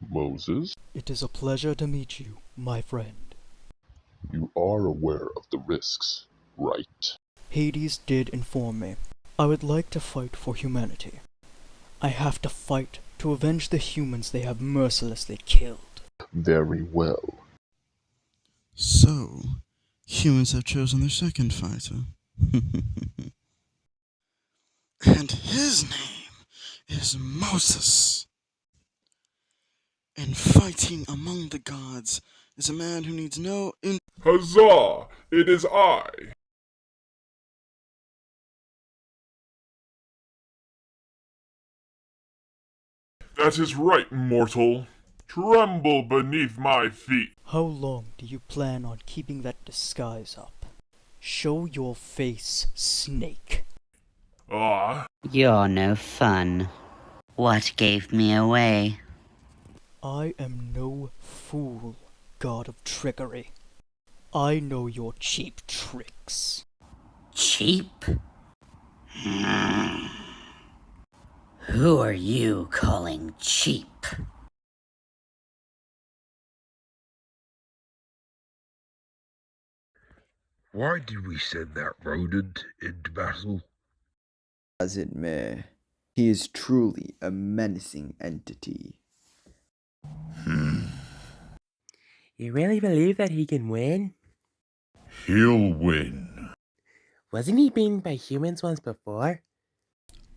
Moses, It is a pleasure to meet you, my friend. you are aware of the risks, right? Hades did inform me. I would like to fight for humanity. I have to fight to avenge the humans they have mercilessly killed. Very well. So, humans have chosen their second fighter. And his name is Moses. And fighting among the gods is a man who needs no Huzzah! It is I! That is right, mortal. Tremble beneath my feet. How long do you plan on keeping that disguise up? Show your face, snake. Ah, You're no fun. What gave me away? I am no fool, god of trickery. I know your cheap tricks. Cheap? Who are you calling cheap? Why did we send that rodent into battle? As it may, he is truly a menacing entity. You really believe that he can win? he'll win. Wasn't he beaten by humans once before?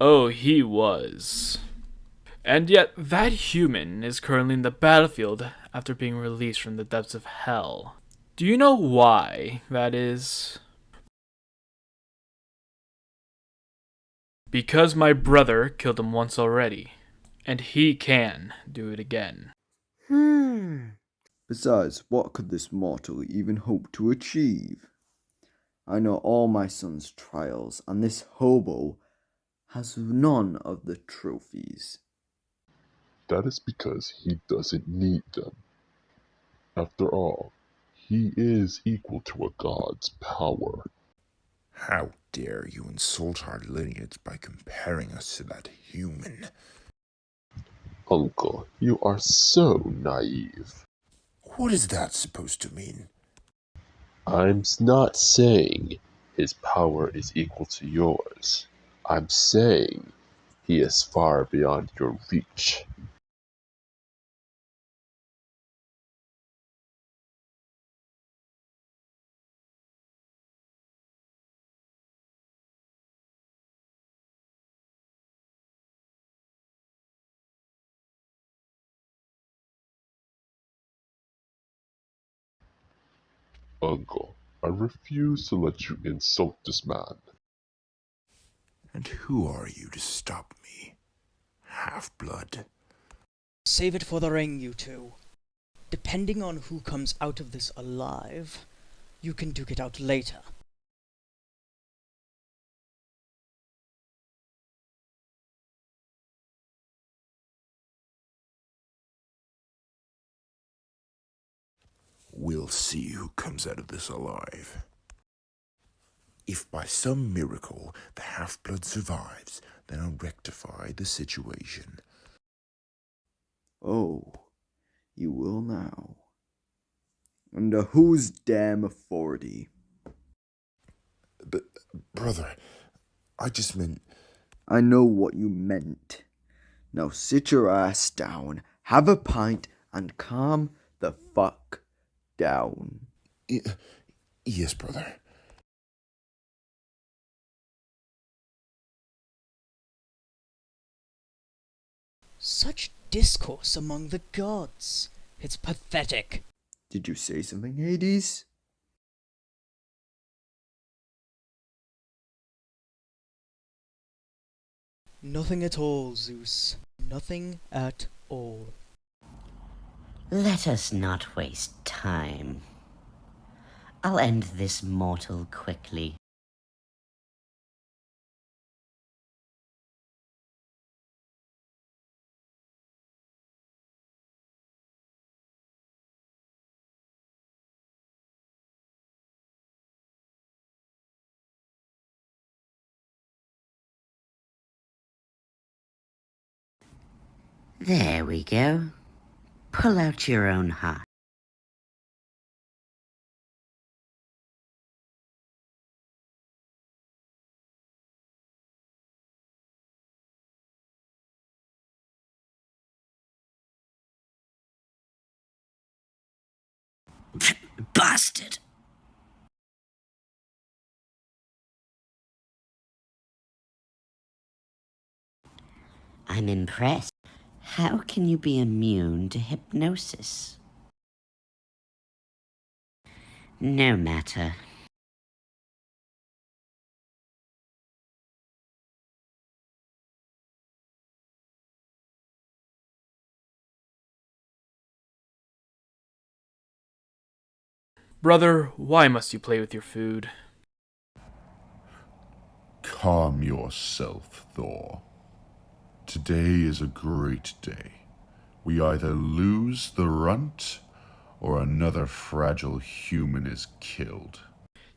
Oh, he was. And yet, that human is currently in the battlefield after being released from the depths of hell. Do you know why that is? Because my brother killed him once already, and he can do it again. Besides, what could this mortal even hope to achieve? I know all my son's trials, and this hobo has none of the trophies. That is because he doesn't need them. After all, he is equal to a god's power. How dare you insult our lineage by comparing us to that human? Uncle, you are so naive. What is that supposed to mean? I'm not saying his power is equal to yours. I'm saying he is far beyond your reach. Uncle, I refuse to let you insult this man. And who are you to stop me? Half-blood. Save it for the ring, you two. Depending on who comes out of this alive, you can duke it out later. We'll see who comes out of this alive. If by some miracle the half-blood survives, then I'll rectify the situation. Oh, you will now. Under whose damn authority? But, brother, I just meant... I know what you meant. Now sit your ass down, have a pint, and calm the fuck down. Yes, brother. Such discourse among the gods. It's pathetic. Did you say something, Hades? Nothing at all, Zeus. Nothing at all. Let us not waste time. I'll end this mortal quickly. There we go. Pull out your own heart. Bastard! I'm impressed. How can you be immune to hypnosis? No matter. Brother, why must you play with your food? Calm yourself, Thor. Today is a great day. We either lose the runt, or another fragile human is killed.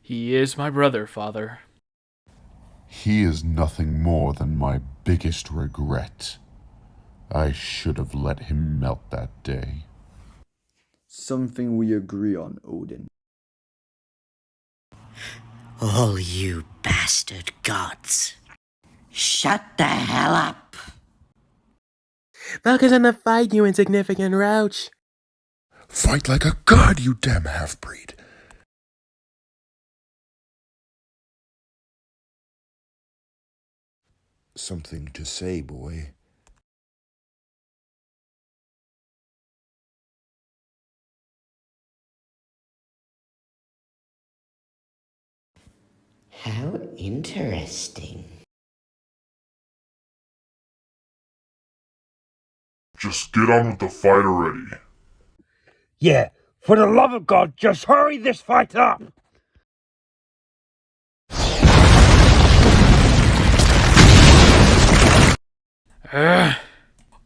He is my brother, father. He is nothing more than my biggest regret. I should have let him melt that day. Something we agree on, Odin. All you bastard gods. Shut the hell up! Focus on the fight, you insignificant roach. Fight like a god, you damn half-breed. Something to say, boy? How interesting. Just get on with the fight already. Yeah, for the love of God, just hurry this fight up!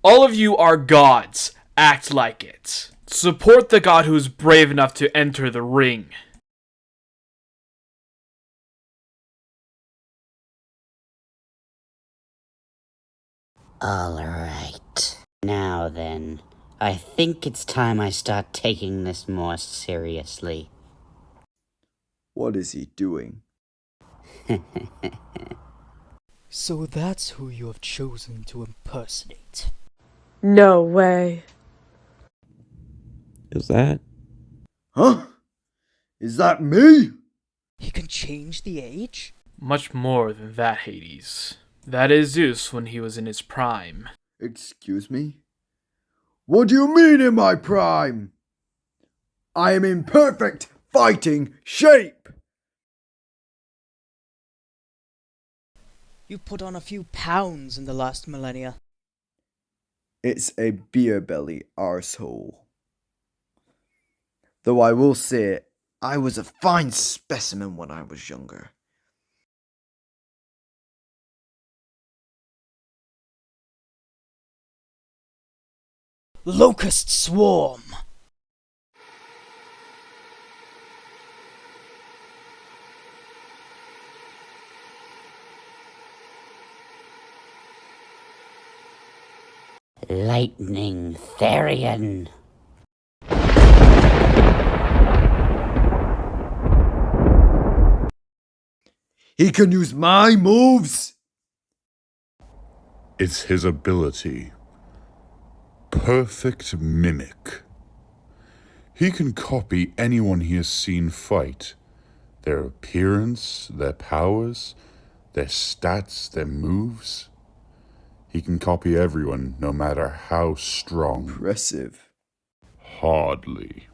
All of you are gods. Act like it. Support the god who's brave enough to enter the ring. All right. Now then, I think it's time I start taking this more seriously. What is he doing? So that's who you have chosen to impersonate. No way. Is that? Huh? Is that me? He can change the age? Much more than that, Hades. That is Zeus when he was in his prime. Excuse me? What do you mean in my prime? I am in perfect fighting shape! You put on a few pounds in the last millennia. It's a beer belly arsehole. Though I will say, I was a fine specimen when I was younger. Locust swarm! Lightning Therian. He can use my moves! It's his ability. Perfect mimic. He can copy anyone he has seen fight. Their appearance, their powers, their stats, their moves. He can copy everyone, no matter how strong. Impressive. Hardly.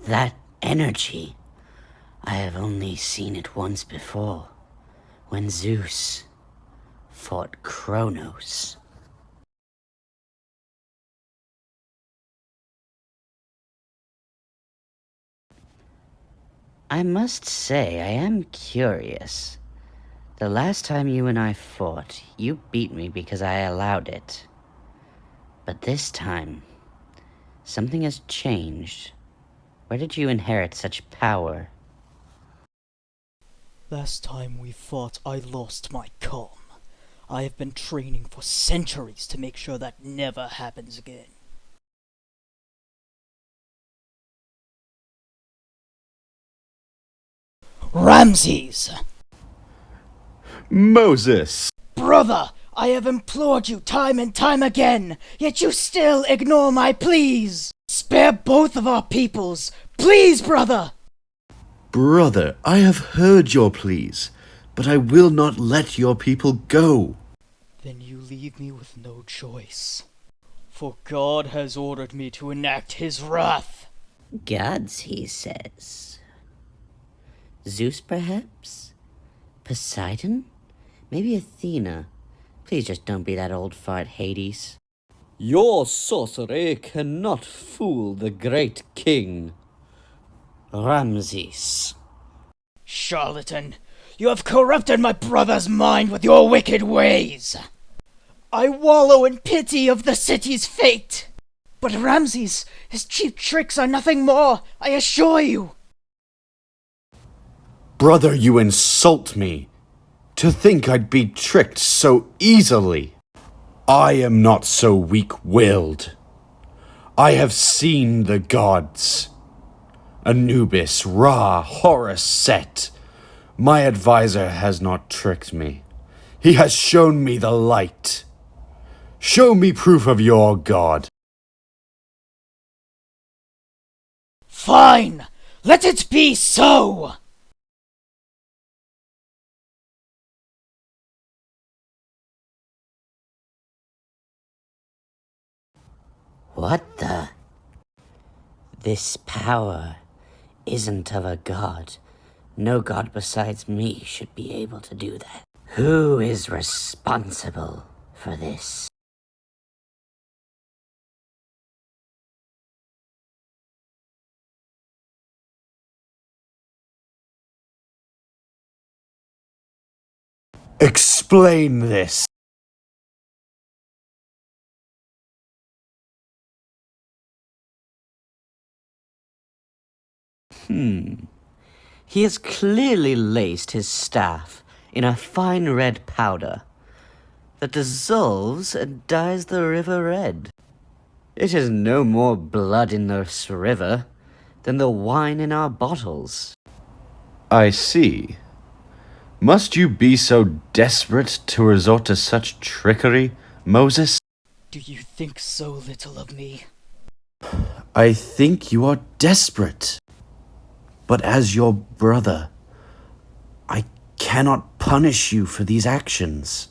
That energy. I have only seen it once before, when Zeus fought Kronos. I must say, I am curious. The last time you and I fought, you beat me because I allowed it. But this time, something has changed. Where did you inherit such power? Last time we fought, I lost my calm. I have been training for centuries to make sure that never happens again. Ramses! Moses! Brother, I have implored you time and time again, yet you still ignore my pleas! Spare both of our peoples! Please, brother! Brother, I have heard your pleas, but I will not let your people go. Then you leave me with no choice. For God has ordered me to enact his wrath. Gods, he says. Zeus, perhaps? Poseidon? Maybe Athena? Please just don't be that old fart Hades. Your sorcery cannot fool the great king. Ramses. Charlatan, you have corrupted my brother's mind with your wicked ways. I wallow in pity of the city's fate. But Ramses, his cheap tricks are nothing more, I assure you. Brother, you insult me. To think I'd be tricked so easily. I am not so weak-willed. I have seen the gods. Anubis, Ra, Horus, Set. My advisor has not tricked me. He has shown me the light. Show me proof of your god. Fine! Let it be so! What the? This power isn't of a god. No god besides me should be able to do that. Who is responsible for this? Explain this. He has clearly laced his staff in a fine red powder that dissolves and dyes the river red. It is no more blood in this river than the wine in our bottles. I see. Must you be so desperate to resort to such trickery, Moses? Do you think so little of me? I think you are desperate. But as your brother, I cannot punish you for these actions.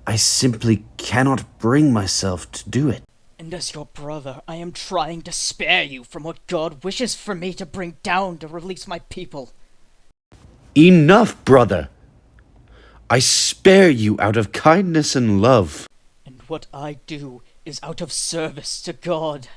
I simply cannot bring myself to do it. And as your brother, I am trying to spare you from what God wishes for me to bring down to release my people. Enough, brother! I spare you out of kindness and love. And what I do is out of service to God.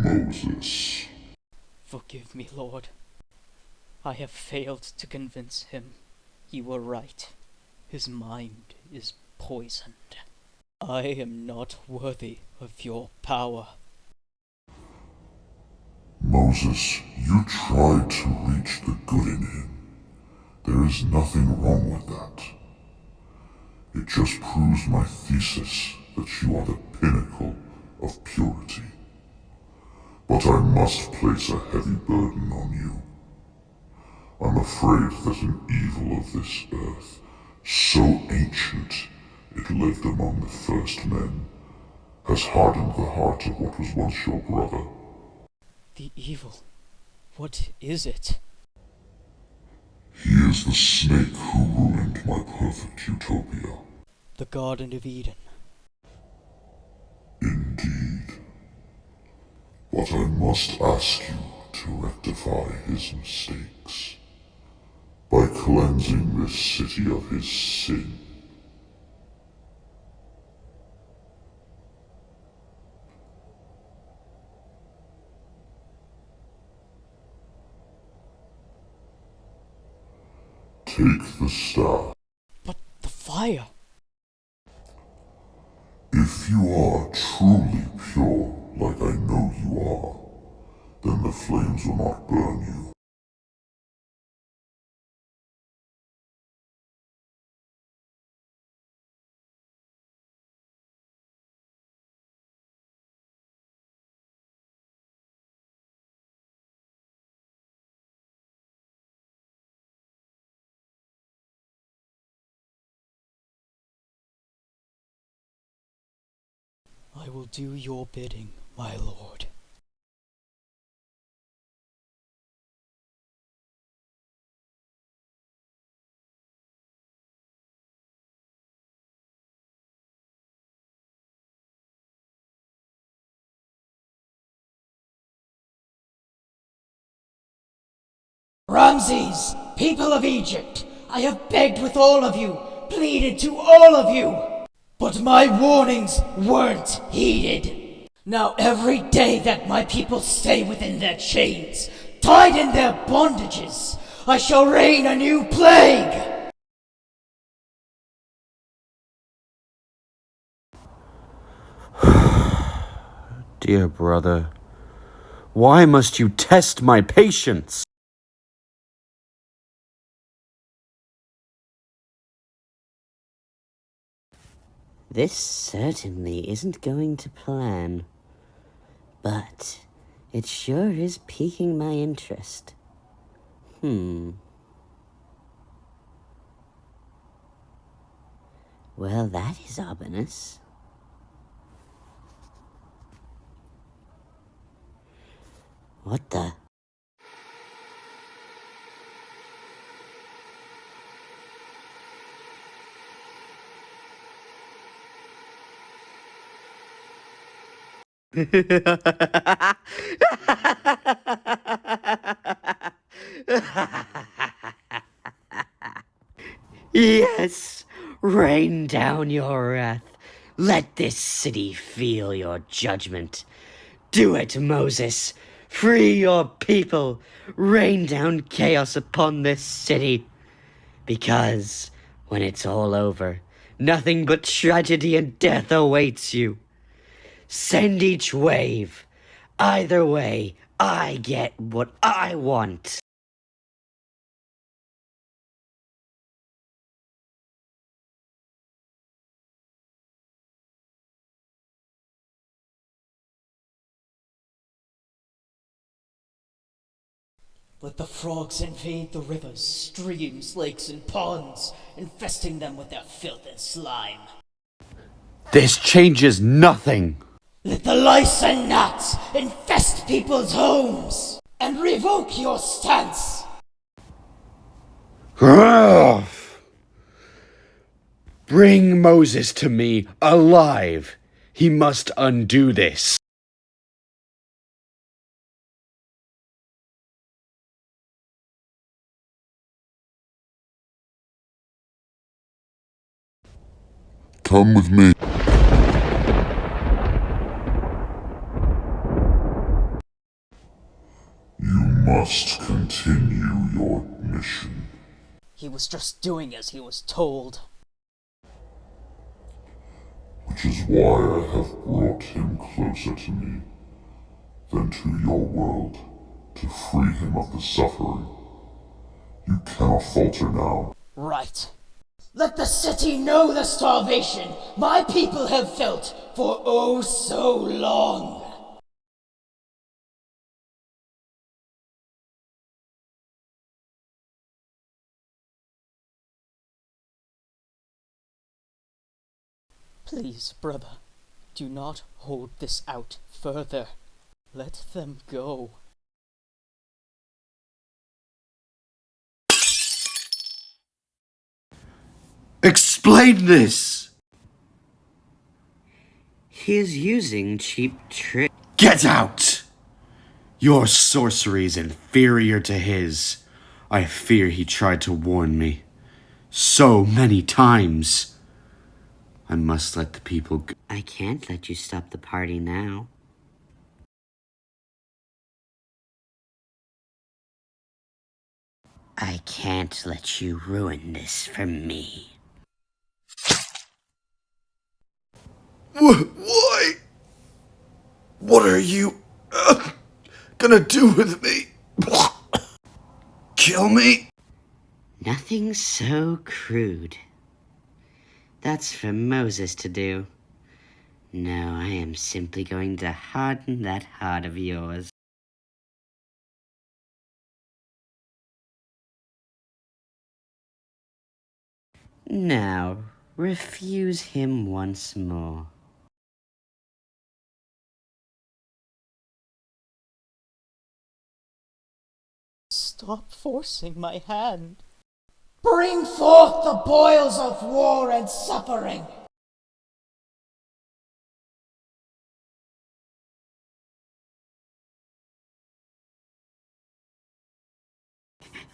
Moses. Forgive me, Lord. I have failed to convince him. You were right. His mind is poisoned. I am not worthy of your power. Moses, you tried to reach the good in him. There is nothing wrong with that. It just proves my thesis that you are the pinnacle of purity. But I must place a heavy burden on you. I'm afraid that an evil of this earth, so ancient it lived among the first men, has hardened the heart of what was once your brother. The evil? What is it? He is the snake who ruined like my perfect utopia. The Garden of Eden. Indeed. But I must ask you to rectify his mistakes by cleansing this city of his sin. Take the staff. But the fire. If you are truly pure, like I know you are, then the flames will not burn you. I will do your bidding, my lord. Ramses, people of Egypt, I have begged with all of you, pleaded to all of you, but my warnings weren't heeded. Now every day that my people stay within their chains, tied in their bondages, I shall rain a new plague! Dear brother, why must you test my patience? This certainly isn't going to plan, but it sure is piquing my interest. Well, that is ominous. What the? Yes, rain down your wrath. Let this city feel your judgment. Do it, Moses. Free your people. Rain down chaos upon this city. Because when it's all over, nothing but tragedy and death awaits you. Send each wave. Either way, I get what I want. Let the frogs invade the rivers, streams, lakes, and ponds, infesting them with their filth and slime. This changes nothing. Let the lice and gnats infest people's homes, and revoke your stance. Bring Moses to me alive. He must undo this. Come with me. You must continue your mission. He was just doing as he was told. Which is why I have brought him closer to me than to your world, to free him of the suffering. You cannot falter now. Right. Let the city know the starvation my people have felt for oh so long. Please, brother, do not hold this out further. Let them go. Explain this! He is using cheap tricks. Get out! Your sorcery is inferior to his. I fear he tried to warn me. So many times. I must let the people go. I can't let you stop the party now. I can't let you ruin this for me. Why? What are you gonna do with me? Kill me? Nothing so crude. That's for Moses to do. No, I am simply going to harden that heart of yours. Now, refuse him once more. Stop forcing my hand. Bring forth the boils of war and suffering.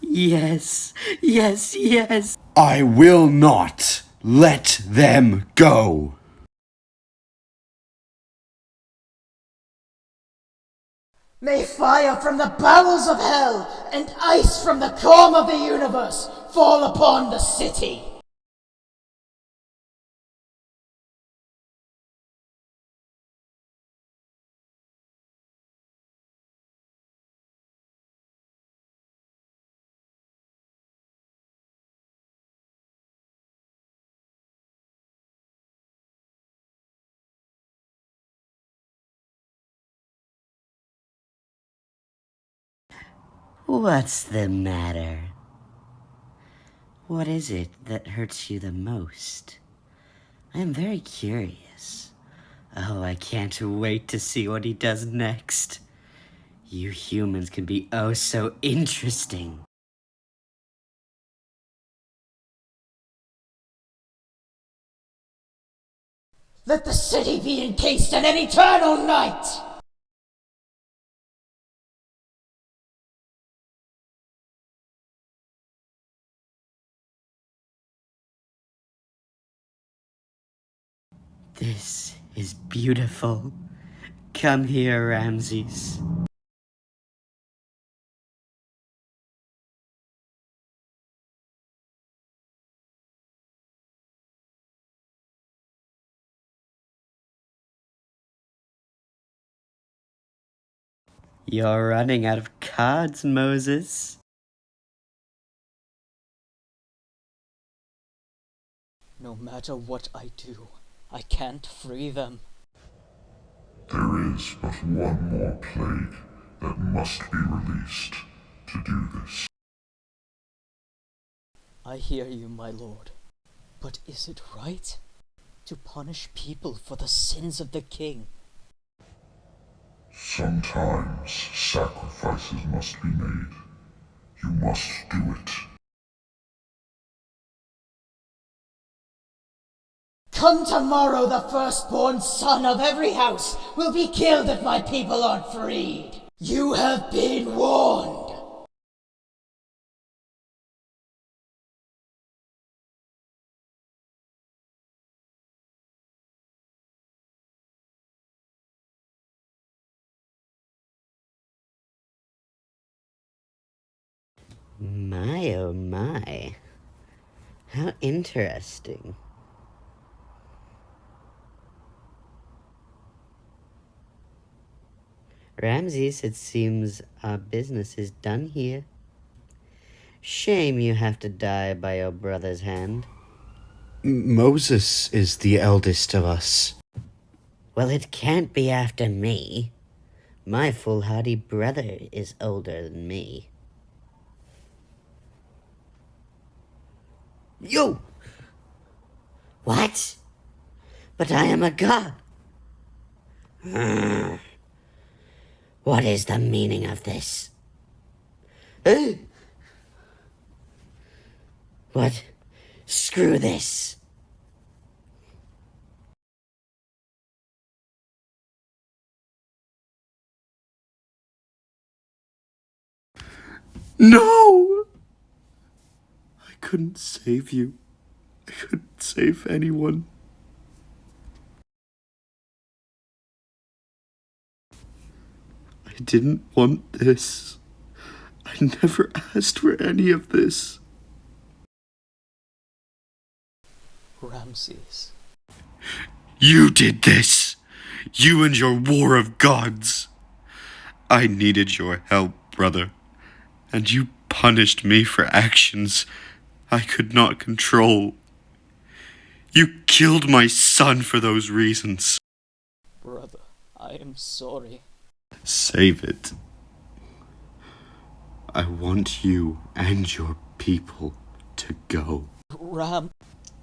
Yes, yes, yes. I will not let them go. May fire from the bowels of hell and ice from the calm of the universe fall upon the city. What's the matter? What is it that hurts you the most? I am very curious. Oh, I can't wait to see what he does next. You humans can be oh so interesting. Let the city be encased in an eternal night. This is beautiful. Come here, Ramses. You're running out of cards, Moses. No matter what I do, I can't free them. There is but one more plague that must be released to do this. I hear you, my lord. But is it right to punish people for the sins of the king? Sometimes sacrifices must be made. You must do it. Come tomorrow, the firstborn son of every house will be killed if my people aren't freed. You have been warned. My oh my. How interesting. Ramses, it seems our business is done here. Shame you have to die by your brother's hand. Moses is the eldest of us. Well, it can't be after me. My foolhardy brother is older than me. You! What? But I am a god. What is the meaning of this? What? Screw this. No! I couldn't save you. I couldn't save anyone. I didn't want this. I never asked for any of this. Ramses. You did this! You and your war of gods! I needed your help, brother, and you punished me for actions I could not control. You killed my son for those reasons. Brother, I am sorry. Save it. I want you and your people to go. Ram.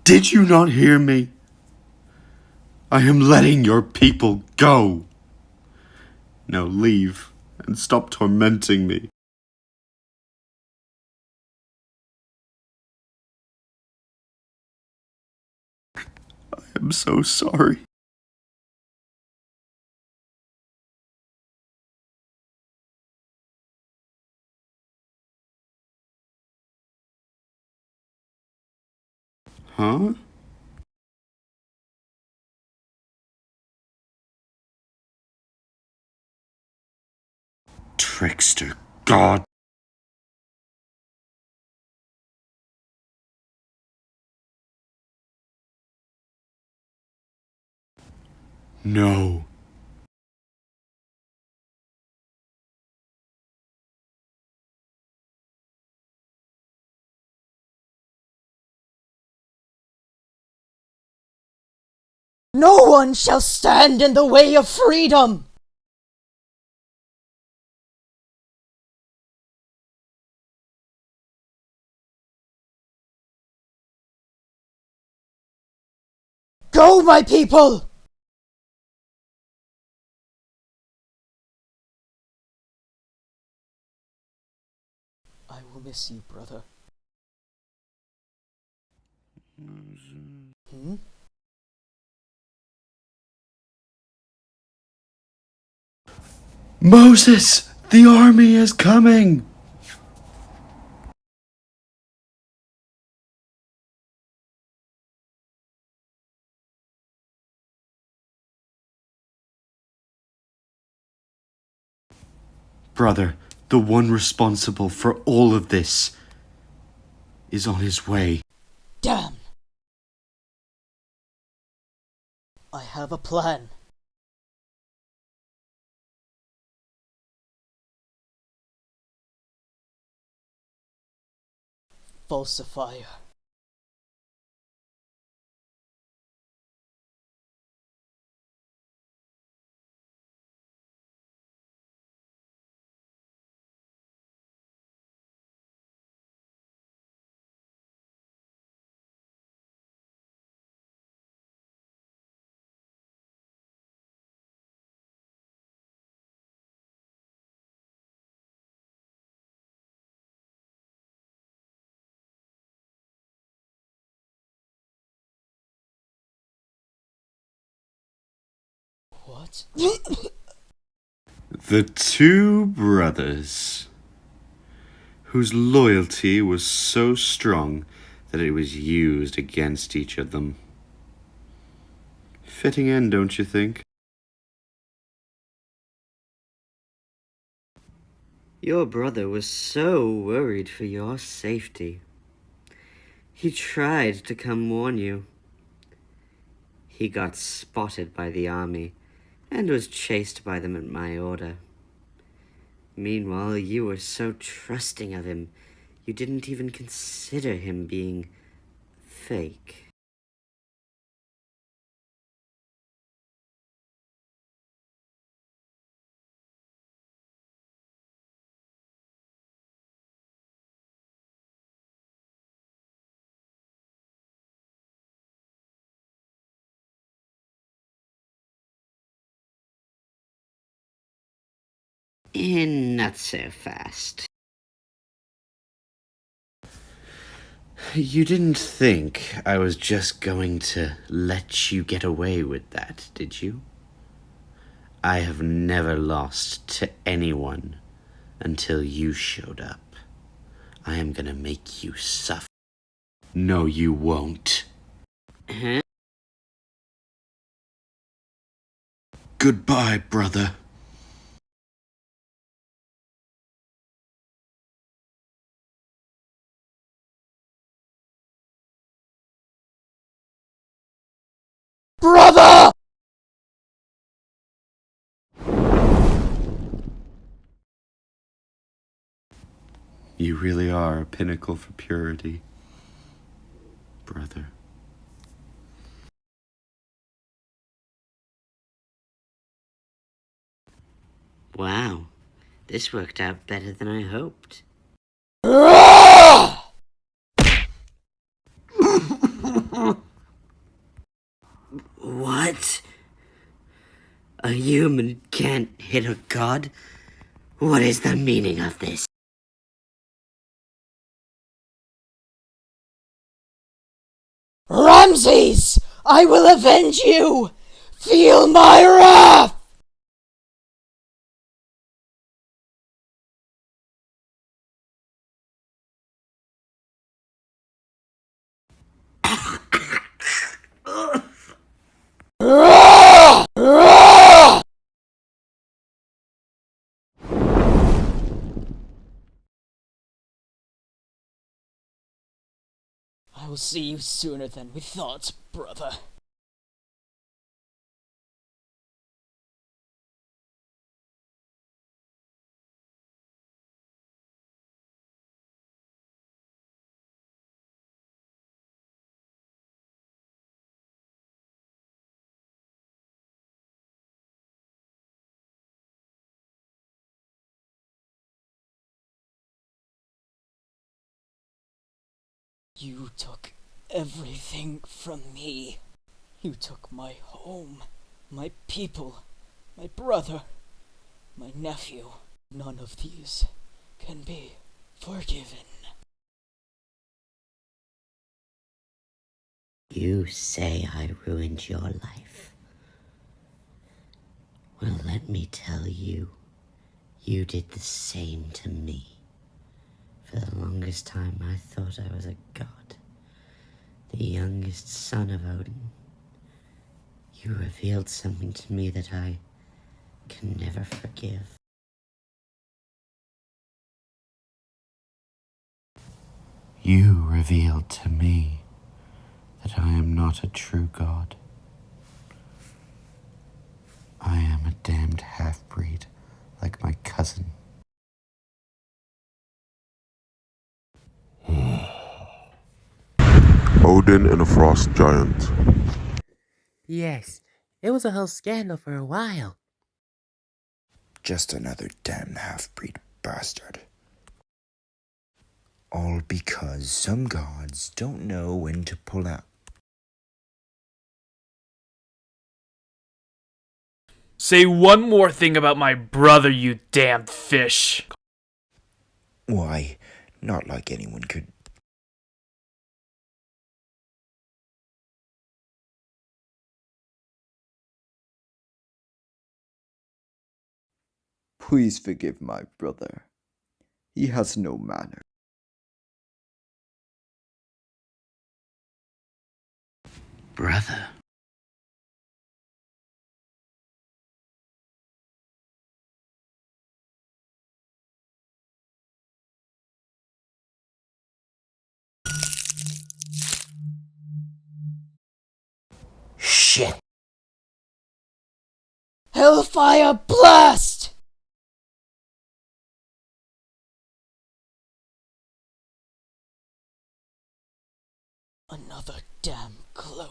Did you not hear me? I am letting your people go. Now leave and stop tormenting me. I am so sorry. Huh? Trickster god. No. No one shall stand in the way of freedom! Go, my people! I will miss you, brother. Hmm? Moses! The army is coming! Brother, the one responsible for all of this is on his way. Damn! I have a plan. Falsifier. What? The two brothers, whose loyalty was so strong that it was used against each of them. Fitting end, don't you think? Your brother was so worried for your safety. He tried to come warn you. He got spotted by the army and was chased by them at my order. Meanwhile, you were so trusting of him, you didn't even consider him being fake. And not so fast. You didn't think I was just going to let you get away with that, did you? I have never lost to anyone until you showed up. I am gonna make you suffer. No, you won't. Huh? Goodbye, brother. Brother! You really are a pinnacle for purity, brother. Wow, this worked out better than I hoped. What? A human can't hit a god? What is the meaning of this? Ramses! I will avenge you! Feel my wrath! I will see you sooner than we thought, brother. You took everything from me. You took my home, my people, my brother, my nephew. None of these can be forgiven. You say I ruined your life. Well, let me tell you, you did the same to me. For the longest time, I thought I was a god, the youngest son of Odin. You revealed something to me that I can never forgive. You revealed to me that I am not a true god. I am a damned half-breed, like my cousin. Odin and a frost giant. Yes, it was a whole scandal for a while. Just another damn half-breed bastard. All because some gods don't know when to pull out. Say one more thing about my brother, you damned fish. Why, not like anyone could. Please forgive my brother. He has no manner. Brother. Shit. Hellfire blast! Another damn clone.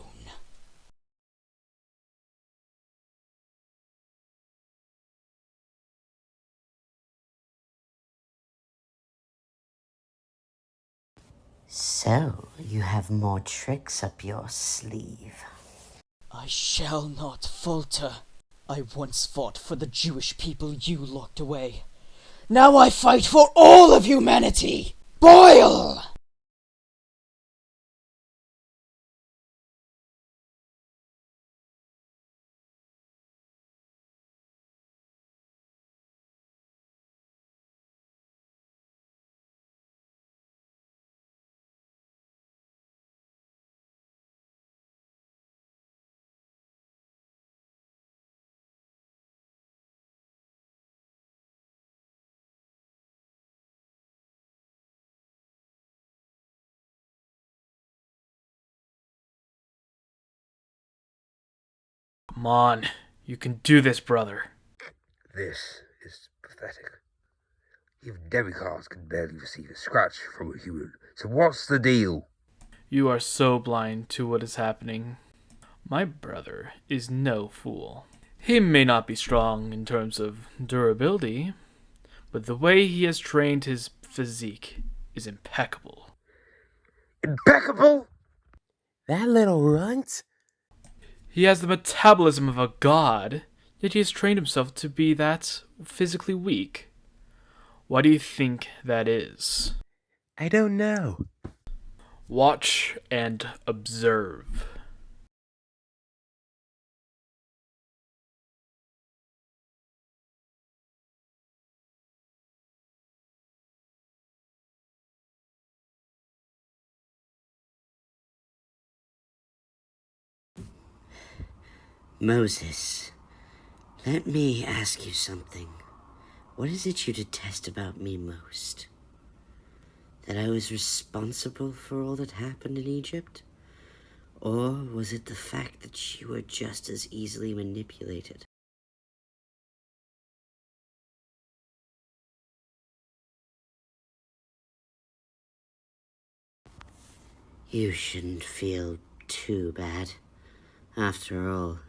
So, you have more tricks up your sleeve. I shall not falter. I once fought for the Jewish people you locked away. Now I fight for all of humanity! Boil! Come on, you can do this, brother. This is pathetic. Even demigods can barely receive a scratch from a human. So what's the deal? You are so blind to what is happening. My brother is no fool. He may not be strong in terms of durability, but the way he has trained his physique is impeccable. Impeccable? That little runt? He has the metabolism of a god, yet he has trained himself to be that physically weak. Why do you think that is? I don't know. Watch and observe. Moses, let me ask you something. What is it you detest about me most? That I was responsible for all that happened in Egypt? Or was it the fact that you were just as easily manipulated? You shouldn't feel too bad. After all,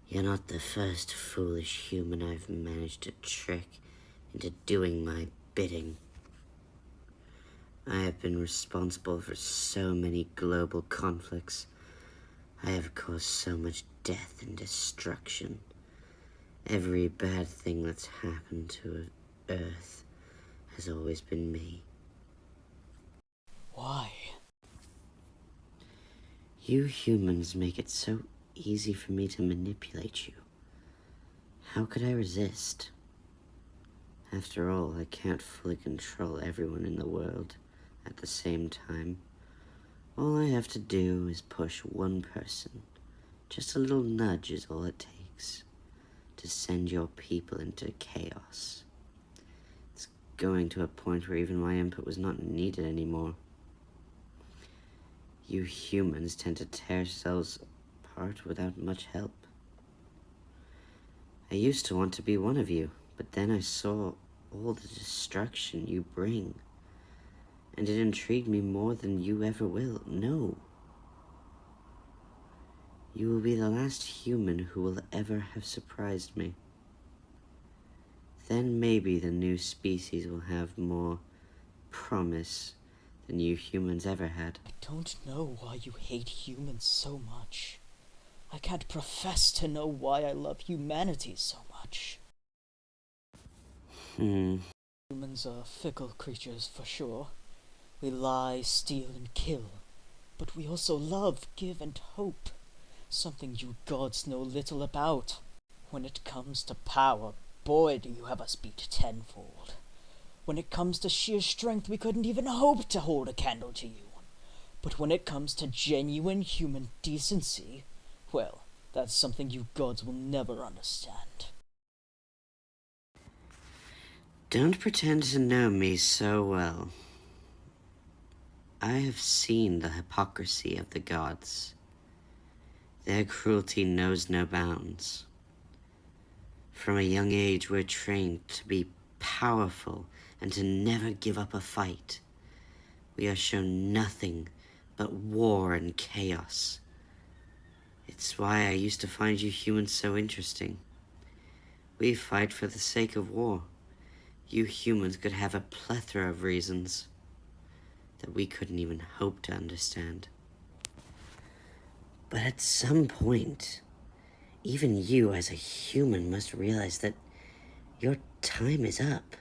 you're not the first foolish human I've managed to trick into doing my bidding. I have been responsible for so many global conflicts. I have caused so much death and destruction. Every bad thing that's happened to Earth has always been me. Why? You humans make it so easy for me to manipulate you. How could I resist? After all, I can't fully control everyone in the world at the same time. All I have to do is push one person. Just a little nudge is all it takes to send your people into chaos. It's going to a point where even my input was not needed anymore. You humans tend to tear yourselves apart without much help. I used to want to be one of you, but then I saw all the destruction you bring, and it intrigued me more than you ever will. No. You will be the last human who will ever have surprised me. Then maybe the new species will have more promise than you humans ever had. I don't know why you hate humans so much. I can't profess to know why I love humanity so much. Humans are fickle creatures for sure. We lie, steal, and kill. But we also love, give, and hope. Something you gods know little about. When it comes to power, boy do you have us beat tenfold. When it comes to sheer strength, we couldn't even hope to hold a candle to you. But when it comes to genuine human decency, well, that's something you gods will never understand. Don't pretend to know me so well. I have seen the hypocrisy of the gods. Their cruelty knows no bounds. From a young age, we're trained to be powerful and to never give up a fight. We are shown nothing but war and chaos. It's why I used to find you humans so interesting. We fight for the sake of war. You humans could have a plethora of reasons that we couldn't even hope to understand. But at some point, even you as a human must realize that your time is up.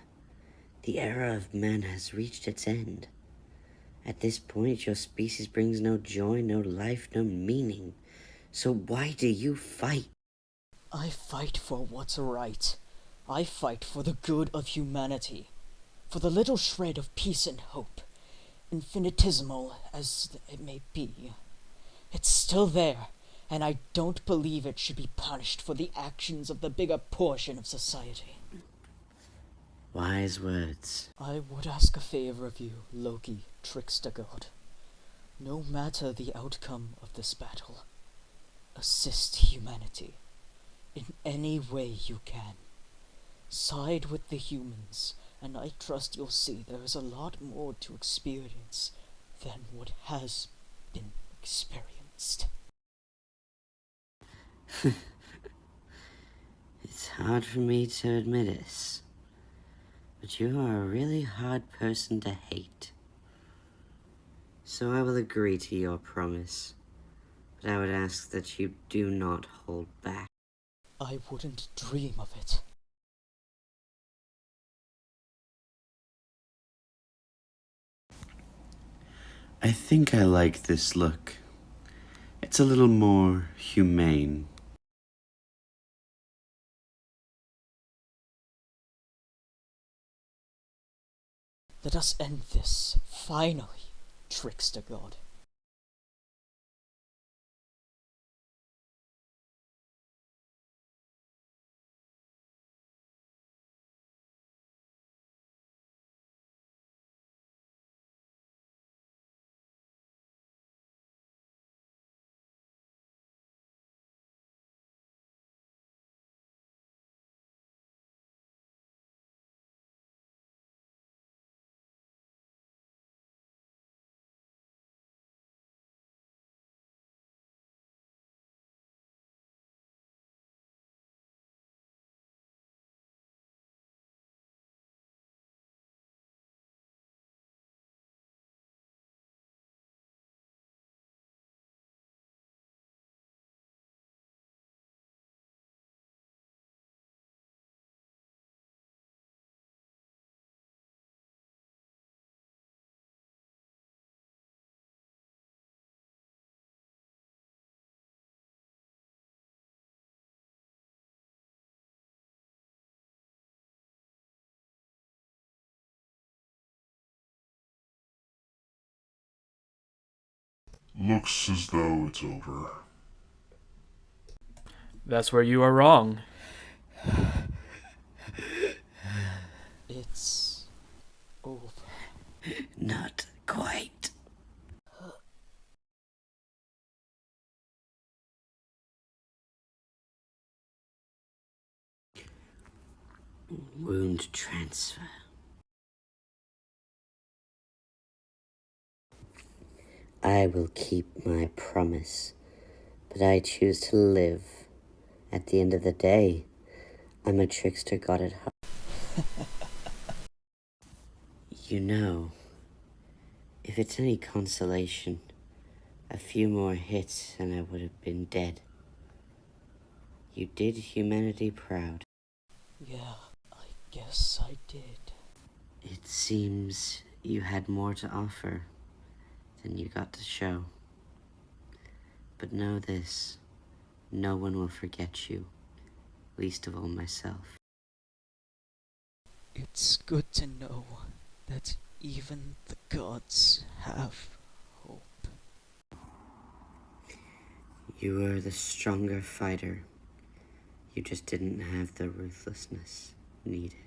The era of man has reached its end. At this point, your species brings no joy, no life, no meaning. So why do you fight? I fight for what's right. I fight for the good of humanity. For the little shred of peace and hope, infinitesimal as it may be. It's still there, and I don't believe it should be punished for the actions of the bigger portion of society. Wise words. I would ask a favor of you, Loki, trickster god. No matter the outcome of this battle, assist humanity. in any way you can. Side with the humans, and I trust you'll see there is a lot more to experience than what has been experienced. It's hard for me to admit it, but you are a really hard person to hate. So I will agree to your promise, but I would ask that you do not hold back. I wouldn't dream of it. I think I like this look. It's a little more humane. Let us end this, finally, trickster god. Looks as though it's over. That's where you are wrong. It's over. Not quite. Wound transfer. I will keep my promise, but I choose to live. At the end of the day, I'm a trickster god at heart. You know, if it's any consolation, a few more hits and I would have been dead. You did humanity proud. Yeah, I guess I did. It seems you had more to offer than you got to show. But know this, no one will forget you, least of all myself. It's good to know that even the gods have hope. You were the stronger fighter. You just didn't have the ruthlessness needed.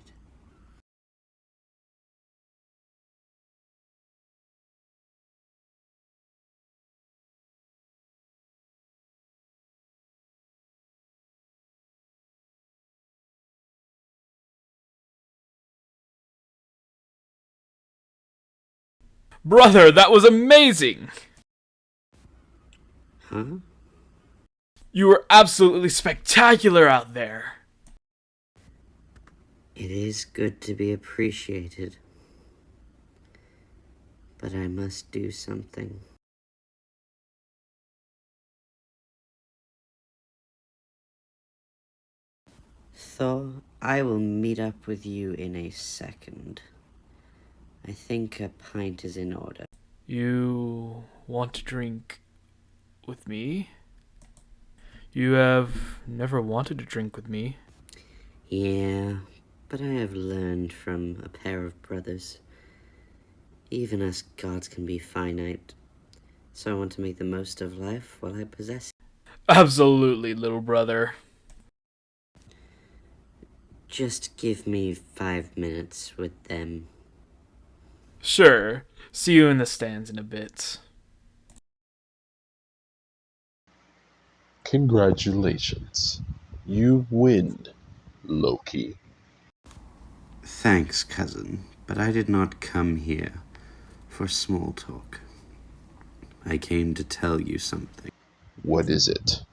Brother, that was amazing! Huh? You were absolutely spectacular out there. It is good to be appreciated. But I must do something. Thor, I will meet up with you in a second. I think a pint is in order. You want to drink with me? You have never wanted to drink with me. Yeah, but I have learned from a pair of brothers. Even us gods can be finite, so I want to make the most of life while I possess it. Absolutely, little brother. Just give me 5 minutes with them. Sure. See you in the stands in a bit. Congratulations. You win, Loki. Thanks, cousin, but I did not come here for small talk. I came to tell you something. What is it?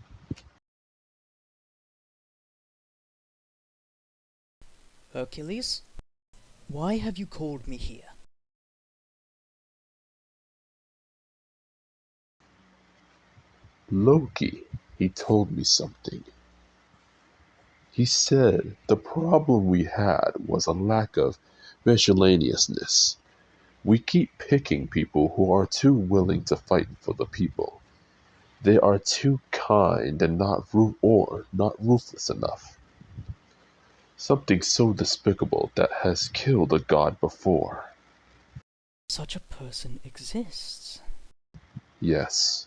Hercules? Why have you called me here? Loki, he told me something. He said the problem we had was a lack of miscellaneousness. We keep picking people who are too willing to fight for the people. They are too kind and not ruthless enough. Something so despicable that has killed a god before. Such a person exists. Yes.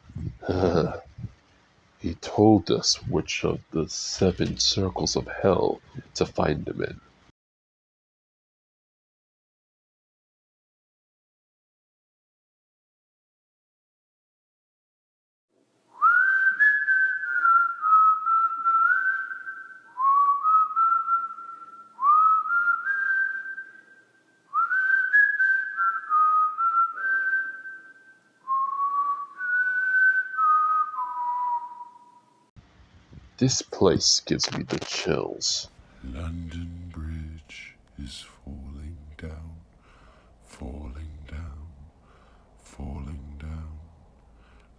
He told us which of the 7 circles of hell to find him in. This place gives me the chills. London Bridge is falling down, falling down, falling down.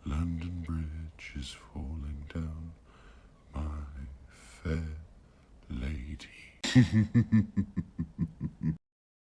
London Bridge is falling down, my fair lady.